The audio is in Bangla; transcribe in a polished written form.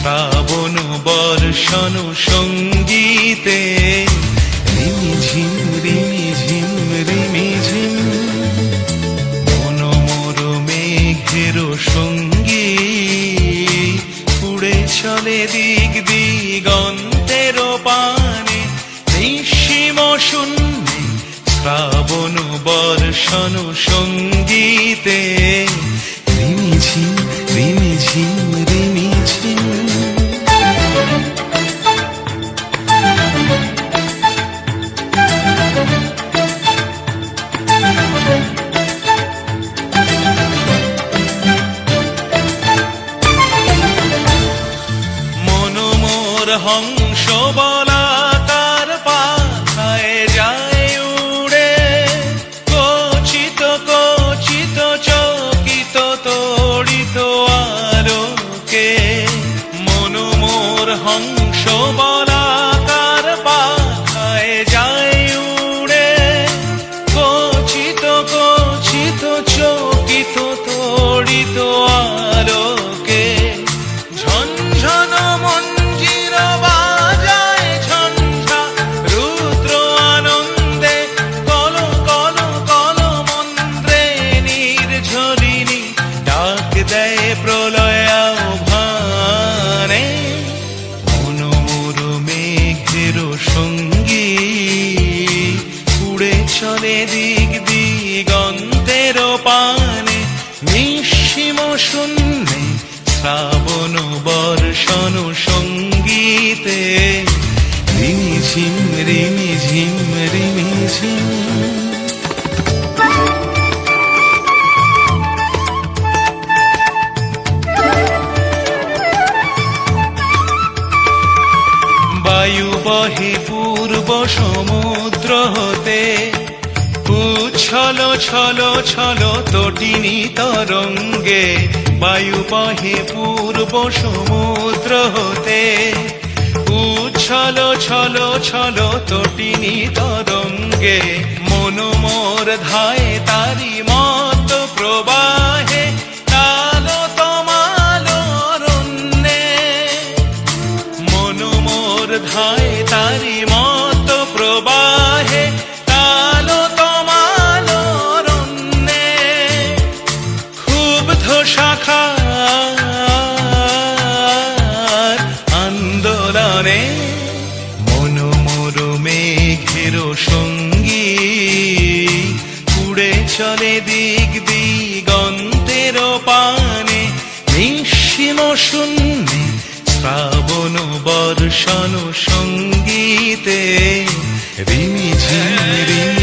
শ্রাবণ বর্ষণ সঙ্গীতে রিমিঝিম রিমিঝিম রিমিঝিম মনোমর মেঘের সঙ্গী উড়ে চলে দিক দিগন্তের পানে নিঃসীম শূন্যে শ্রাবণ বর্ষণ সঙ্গীতে রিমিঝিম রিমিঝিম রিমিঝিম। মনোমর হংস বলাকার পাখায় যায় উড়ে কচিত কচিত চকিত তড়িত আলোকে। মনোমর হংস বলাকার পাখায় যায় উড়ে কচিত কচিত চকিত তড়িত আলোকে। ঝনঝন মঞ্জির বাজায় ঝঞ্ঝা রুদ্র আনন্দে কল কল কল মন্ত্রে নির্ঝরিণী ডাক দেয় প্রলয় আহ্বানে। মনোমর মেঘের সঙ্গী উড়ে চলে দিক দিগন্তের পানে নিঃসীম শূন্যে শ্রাবণ বর্ষণ সঙ্গীতে রিমিঝিম রিমিঝিম রিমিঝিম। বায়ু বহে পূর্ব সমুদ্র হতে উচ্ছল ছল ছল তটিনী তরঙ্গে। বায়ু বহে পূর্ব সমুদ্র হতে উচ্ছল ছল ছল তটিনী তরঙ্গে। মনোমর ধায় তারি মত প্রবাহে কালো তমালো অরণ্যে। মনোমর ধায় তারি মত প্রবাহে কালো তমালো অরণ্যে। ক্ষুব্ধ শাখার আন্দোলনে মনোমর মেঘের সঙ্গী উড়ে চলে দিক দিগন্তের পানে নিঃসীম শূন্যে শ্রাবণ বর্ষণ সঙ্গীতে রিমিঝিম রিমি।